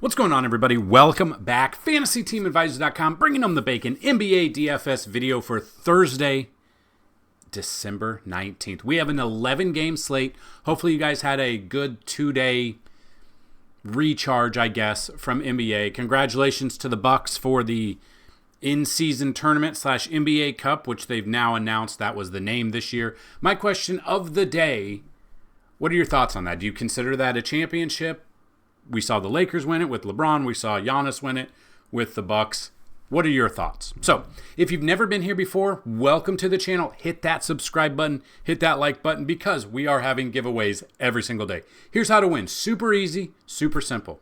What's going on, everybody? Welcome back. FantasyTeamAdvisors.com, bringing them the bacon. NBA DFS video for Thursday, December 19th. We have an 11-game slate. Hopefully you guys had a good 2-day recharge, I guess, from NBA. Congratulations to the Bucks for the in-season tournament / NBA Cup, which they've now announced that was the name this year. My question of the day, what are your thoughts on that? Do you consider that a championship? We saw the Lakers win it with LeBron. We saw Giannis win it with the Bucks. What are your thoughts? So, if you've never been here before, welcome to the channel. Hit that subscribe button, hit that like button, because we are having giveaways every single day. Here's how to win. Super easy, super simple.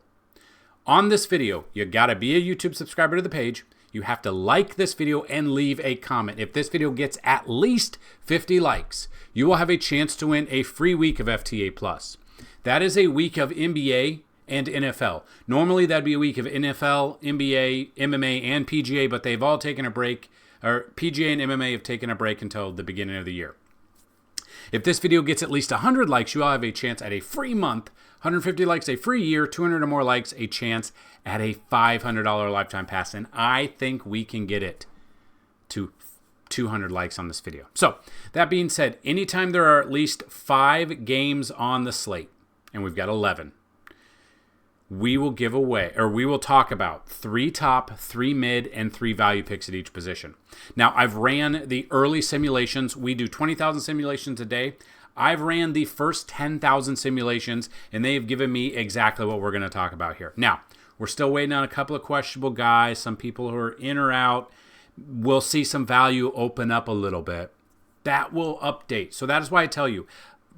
On this video, you gotta be a YouTube subscriber to the page. You have to like this video and leave a comment. If this video gets at least 50 likes, you will have a chance to win a free week of FTA+. That is a week of NBA and NFL. Normally that'd be a week of NFL, NBA, MMA, and PGA, but they've all taken a break, or PGA and MMA have taken a break until the beginning of the year. If this video gets at least 100 likes, you will have a chance at a free month, 150 likes, a free year, 200 or more likes, a chance at a $500 lifetime pass, and I think we can get it to 200 likes on this video. So, that being said, anytime there are at least 5 games on the slate, and we've got 11, we will give away, or we will talk about 3 top, 3 mid, and 3 value picks at each position. Now, I've ran the early simulations. We do 20,000 simulations a day. I've ran the first 10,000 simulations, and they've given me exactly what we're going to talk about here. Now, we're still waiting on a couple of questionable guys, some people who are in or out. We'll see some value open up a little bit. That will update. So that is why I tell you,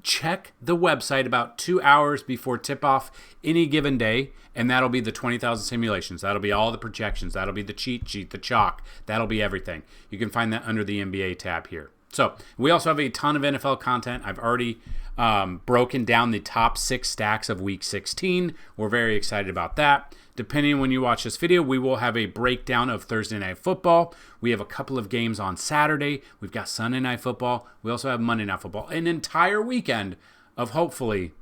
check the website about 2 hours before tip-off any given day, and that'll be the 20,000 simulations. That'll be all the projections. That'll be the cheat sheet, the chalk. That'll be everything. You can find that under the NBA tab here. So we also have a ton of NFL content. I've already broken down the top 6 stacks of Week 16. We're very excited about that. Depending on when you watch this video, we will have a breakdown of Thursday Night Football. We have a couple of games on Saturday. We've got Sunday Night Football. We also have Monday Night Football. An entire weekend of hopefully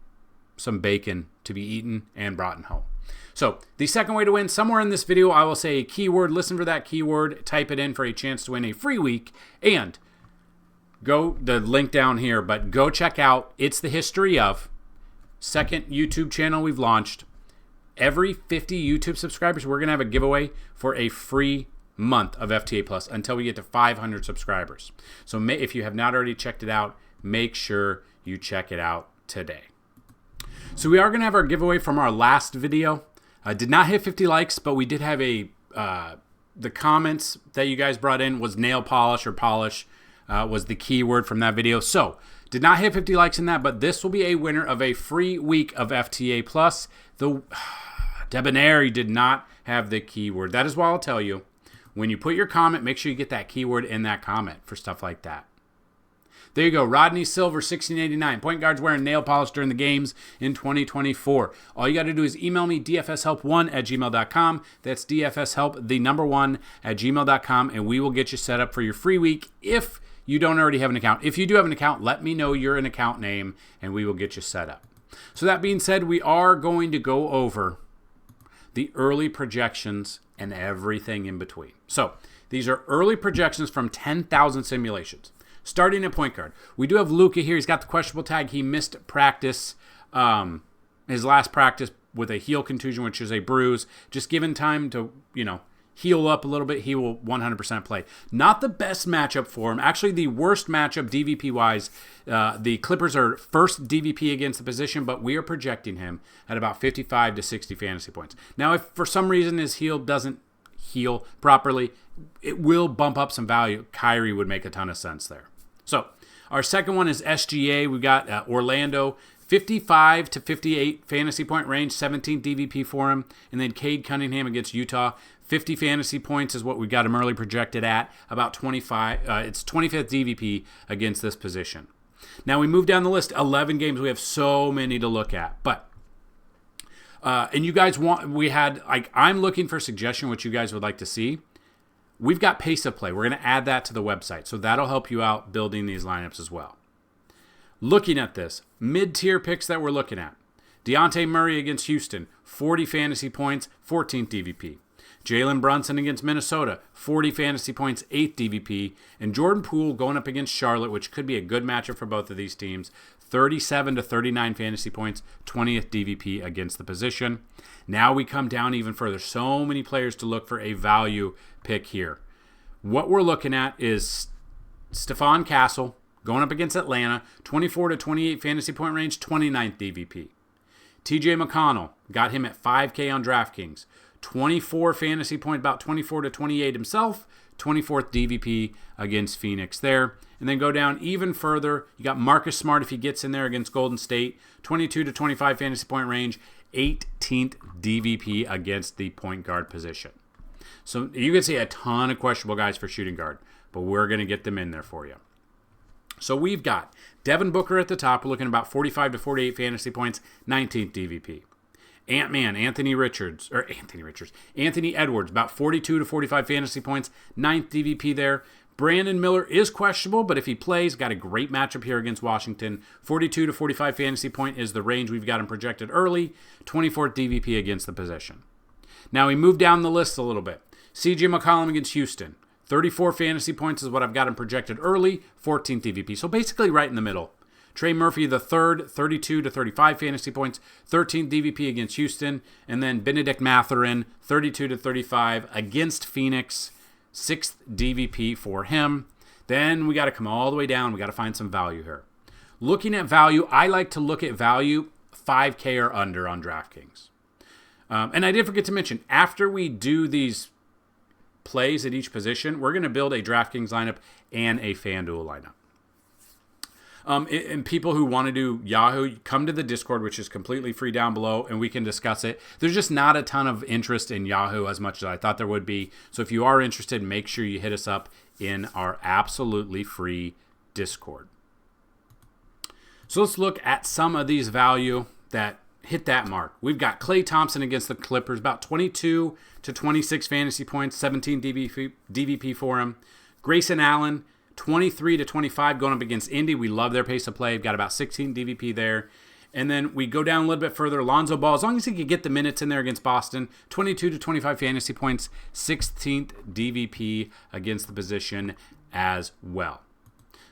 some bacon to be eaten and brought home. So the second way to win, somewhere in this video, I will say a keyword. Listen for that keyword. Type it in for a chance to win a free week. And go, the link down here, but go check out It's the History Of, second YouTube channel we've launched. Every 50 YouTube subscribers, we're going to have a giveaway for a free month of FTA Plus until we get to 500 subscribers. So if you have not already checked it out, make sure you check it out today. So we are going to have our giveaway from our last video. Did not hit 50 likes, but we did have the comments that you guys brought in was nail polish or polish was the keyword from that video. So did not hit 50 likes in that, but this will be a winner of a free week of FTA Plus. The Debonair did not have the keyword. That is why I'll tell you, when you put your comment, make sure you get that keyword in that comment for stuff like that. There you go. Rodney Silver, 1689. Point guards wearing nail polish during the games in 2024. All you got to do is email me, dfshelp1@gmail.com. That's dfshelp, the number 1, @gmail.com, and we will get you set up for your free week if you don't already have an account. If you do have an account, let me know your account name, and we will get you set up. So that being said, we are going to go over the early projections and everything in between. So these are early projections from 10,000 simulations. Starting at point guard, we do have Luka here. He's got the questionable tag. He missed practice, his last practice with a heel contusion, which is a bruise. Just given time to, heal up a little bit, he will 100% play. Not the best matchup for him. Actually, the worst matchup DVP-wise. The Clippers are first DVP against the position, but we are projecting him at about 55 to 60 fantasy points. Now, if for some reason his heel doesn't heal properly, it will bump up some value. Kyrie would make a ton of sense there. So, our second one is SGA. We've got Orlando, 55 to 58 fantasy point range, 17 DVP for him. And then Cade Cunningham against Utah. 50 fantasy points is what we got him early projected at. About 25. It's 25th DVP against this position. Now we move down the list. 11 games. We have so many to look at. But, and you guys I'm looking for suggestion what you guys would like to see. We've got pace of play. We're going to add that to the website. So that'll help you out building these lineups as well. Looking at this, mid-tier picks that we're looking at. Deontay Murray against Houston, 40 fantasy points, 14th DVP. Jalen Brunson against Minnesota, 40 fantasy points, 8th DVP. And Jordan Poole going up against Charlotte, which could be a good matchup for both of these teams, 37 to 39 fantasy points, 20th DVP against the position. Now we come down even further. So many players to look for a value pick here. What we're looking at is Stephon Castle going up against Atlanta, 24 to 28 fantasy point range, 29th DVP. TJ McConnell, got him at 5K on DraftKings. 24 fantasy point, about 24 to 28 himself, 24th DVP against Phoenix there. And then go down even further. You got Marcus Smart if he gets in there against Golden State, 22 to 25 fantasy point range, 18th DVP against the point guard position. So you can see a ton of questionable guys for shooting guard, but we're going to get them in there for you. So we've got Devin Booker at the top. We're looking at about 45 to 48 fantasy points, 19th DVP. Anthony Edwards, about 42 to 45 fantasy points, 9th DVP there. Brandon Miller is questionable, but if he plays, got a great matchup here against Washington. 42 to 45 fantasy point is the range we've got him projected early. 24th DVP against the position. Now we move down the list a little bit. CJ McCollum against Houston. 34 fantasy points is what I've got him projected early. 14th DVP, so basically right in the middle. Trey Murphy the third, 32 to 35 fantasy points, 13th DVP against Houston. And then Benedict Mathurin, 32 to 35 against Phoenix, 6th DVP for him. Then we got to come all the way down. We got to find some value here. Looking at value, I like to look at value 5K or under on DraftKings. And I did forget to mention, after we do these plays at each position, we're going to build a DraftKings lineup and a Fanduel lineup. And people who want to do Yahoo, come to the Discord, which is completely free down below, and we can discuss it. There's just not a ton of interest in Yahoo as much as I thought there would be. So if you are interested, make sure you hit us up in our absolutely free Discord. So let's look at some of these value that hit that mark. We've got Klay Thompson against the Clippers, about 22 to 26 fantasy points, 17 DVP for him. Grayson Allen, 23 to 25 going up against Indy. We love their pace of play. We've got about 16 DVP there. And then we go down a little bit further. Lonzo Ball, as long as he could get the minutes in there against Boston, 22 to 25 fantasy points, 16th DVP against the position as well.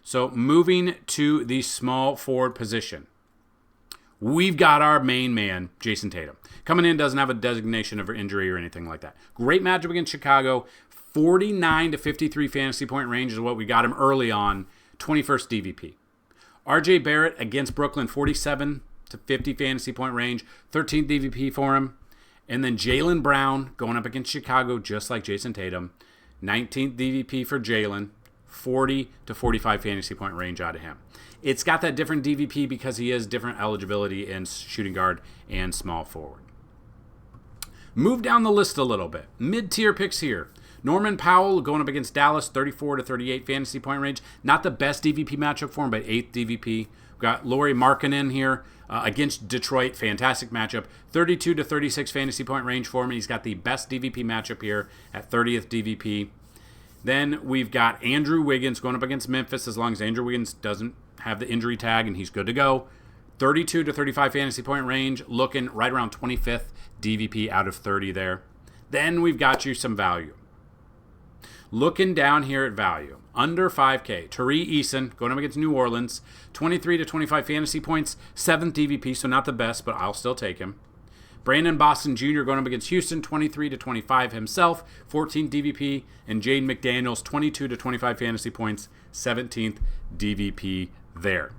So moving to the small forward position, we've got our main man, Jason Tatum. Coming in, doesn't have a designation of injury or anything like that. Great matchup against Chicago. 49 to 53 fantasy point range is what we got him early on, 21st DVP. RJ Barrett against Brooklyn, 47 to 50 fantasy point range, 13th DVP for him. And then Jaylen Brown going up against Chicago, just like Jason Tatum, 19th DVP for Jaylen, 40 to 45 fantasy point range out of him. It's got that different DVP because he has different eligibility in shooting guard and small forward. Move down the list a little bit. Mid-tier picks here. Norman Powell going up against Dallas, 34 to 38 fantasy point range. Not the best DVP matchup for him, but 8th DVP. We've got Lauri Markkanen here against Detroit. Fantastic matchup. 32 to 36 fantasy point range for him. He's got the best DVP matchup here at 30th DVP. Then we've got Andrew Wiggins going up against Memphis, as long as Andrew Wiggins doesn't have the injury tag and he's good to go. 32 to 35 fantasy point range, looking right around 25th DVP out of 30 there. Then we've got you some value. Looking down here at value, under 5K, Tari Eason going up against New Orleans, 23 to 25 fantasy points, 7th DVP, so not the best, but I'll still take him. Brandon Boston Jr. going up against Houston, 23 to 25 himself, 14th DVP, and Jaden McDaniels, 22 to 25 fantasy points, 17th DVP there.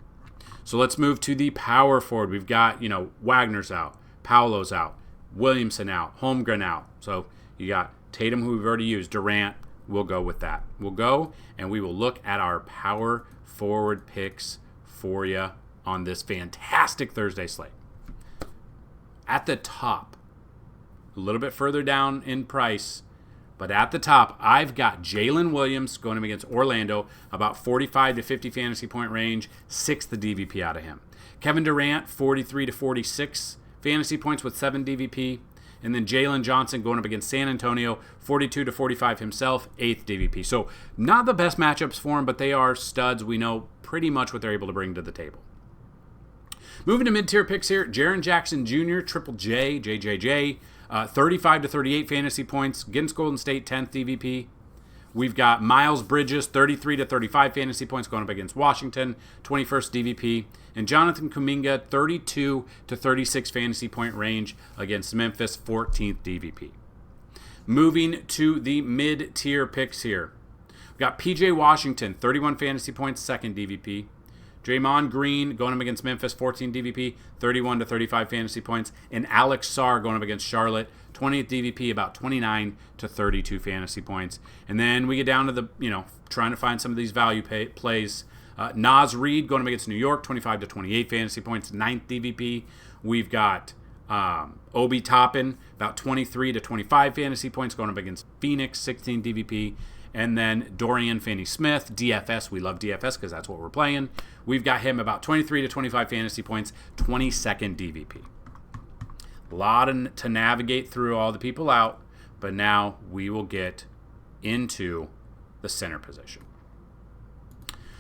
So let's move to the power forward. We've got, Wagner's out, Paolo's out, Williamson out, Holmgren out. So you got Tatum, who we've already used, Durant. We'll go with that. We'll go and we will look at our power forward picks for you on this fantastic Thursday slate. At the top, a little bit further down in price, but at the top, I've got Jalen Williams going up against Orlando, about 45 to 50 fantasy point range, 6th DVP out of him. Kevin Durant, 43 to 46 fantasy points with 7 DVP. And then Jalen Johnson going up against San Antonio, 42 to 45 himself, 8th DVP. So not the best matchups for him, but they are studs. We know pretty much what they're able to bring to the table. Moving to mid-tier picks here, Jaren Jackson Jr., Triple J, JJJ, 35 to 38 fantasy points against Golden State, 10th DVP. We've got Miles Bridges, 33 to 35 fantasy points going up against Washington, 21st DVP. And Jonathan Kuminga, 32 to 36 fantasy point range against Memphis, 14th DVP. Moving to the mid-tier picks here. We've got PJ Washington, 31 fantasy points, 2nd DVP. Draymond Green going up against Memphis, 14 DVP, 31 to 35 fantasy points. And Alex Sarr going up against Charlotte, 20th DVP, about 29 to 32 fantasy points. And then we get down to the, trying to find some of these value plays. Naz Reid going up against New York, 25 to 28 fantasy points, 9th DVP. We've got Obi Toppin, about 23 to 25 fantasy points going up against Phoenix, 16 DVP. And then Dorian Finney-Smith, DFS. We love DFS because that's what we're playing. We've got him about 23 to 25 fantasy points, 22nd DVP. A lot to navigate through all the people out, but now we will get into the center position.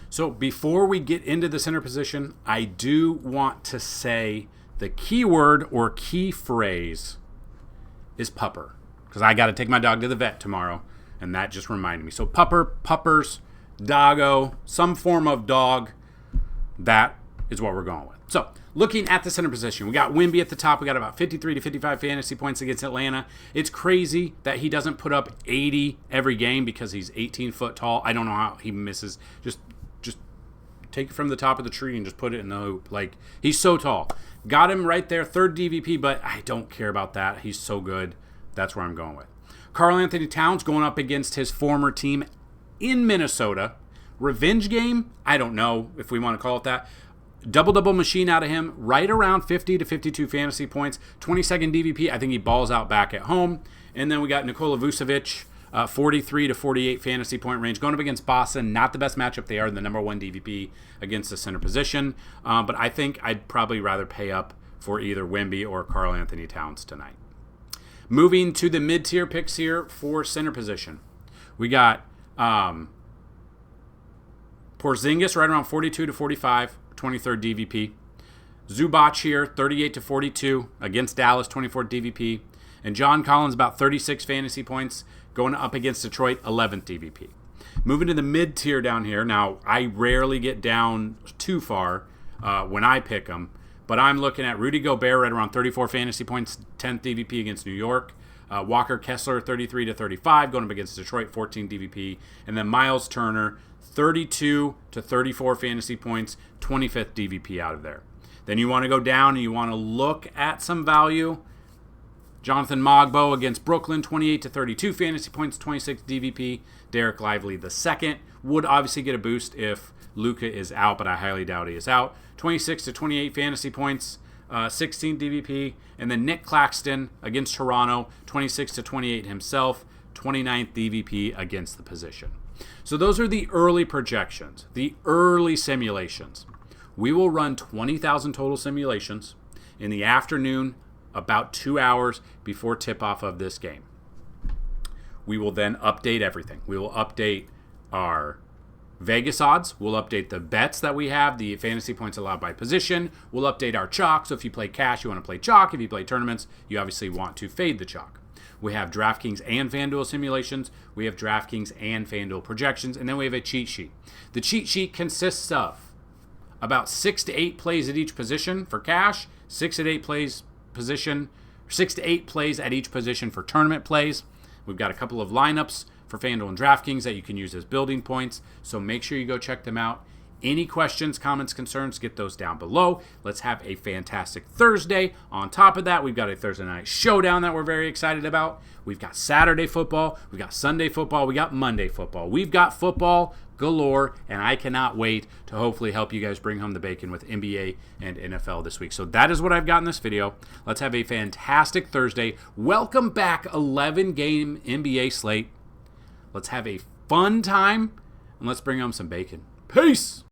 So before we get into the center position, I do want to say the keyword or key phrase is pupper, because I got to take my dog to the vet tomorrow. And that just reminded me. So pupper, puppers, doggo, some form of dog. That is what we're going with. So looking at the center position, we got Wemby at the top. We got about 53 to 55 fantasy points against Atlanta. It's crazy that he doesn't put up 80 every game because he's 18 foot tall. I don't know how he misses. Just take it from the top of the tree and just put it in the hoop. Like, he's so tall. Got him right there, 3rd DVP, but I don't care about that. He's so good. That's where I'm going with. Karl Anthony Towns going up against his former team in Minnesota. Revenge game? I don't know if we want to call it that. Double-double machine out of him. Right around 50 to 52 fantasy points. 22nd DVP. I think he balls out back at home. And then we got Nikola Vucevic, 43 to 48 fantasy point range. Going up against Boston. Not the best matchup. They are the number 1 DVP against the center position. But I think I'd probably rather pay up for either Wemby or Karl Anthony Towns tonight. Moving to the mid-tier picks here for center position. We got Porzingis right around 42 to 45, 23rd DVP. Zubac here, 38 to 42 against Dallas, 24th DVP. And John Collins about 36 fantasy points going up against Detroit, 11th DVP. Moving to the mid-tier down here. Now, I rarely get down too far when I pick them. But I'm looking at Rudy Gobert right around 34 fantasy points, 10th DVP against New York. Walker Kessler, 33 to 35, going up against Detroit, 14 DVP. And then Miles Turner, 32 to 34 fantasy points, 25th DVP out of there. Then you want to go down and you want to look at some value. Jonathan Mogbo against Brooklyn, 28 to 32 fantasy points, 26th DVP. Derek Lively, the second, would obviously get a boost if Luka is out, but I highly doubt he is out. 26 to 28 fantasy points, 16 DVP. And then Nick Claxton against Toronto, 26 to 28 himself, 29th DVP against the position. So those are the early projections, the early simulations. We will run 20,000 total simulations in the afternoon, about 2 hours before tip-off of this game. We will then update everything. We will update our Vegas odds. We'll update the bets that we have, the fantasy points allowed by position. We'll update our chalk. So if you play cash, you want to play chalk. If you play tournaments, you obviously want to fade the chalk. We have DraftKings and FanDuel simulations. We have DraftKings and FanDuel projections. And then we have a cheat sheet. The cheat sheet consists of about 6 to 8 plays at each position for cash, 6 to 8 plays at each position for tournament plays. We've got a couple of lineups for FanDuel and DraftKings that you can use as building points. So make sure you go check them out. Any questions, comments, concerns, get those down below. Let's have a fantastic Thursday. On top of that, we've got a Thursday night showdown that we're very excited about. We've got Saturday football. We've got Sunday football. We got Monday football. We've got football galore, and I cannot wait to hopefully help you guys bring home the bacon with NBA and NFL this week. So that is what I've got in this video. Let's have a fantastic Thursday. Welcome back, 11-game NBA slate. Let's have a fun time, and let's bring home some bacon. Peace!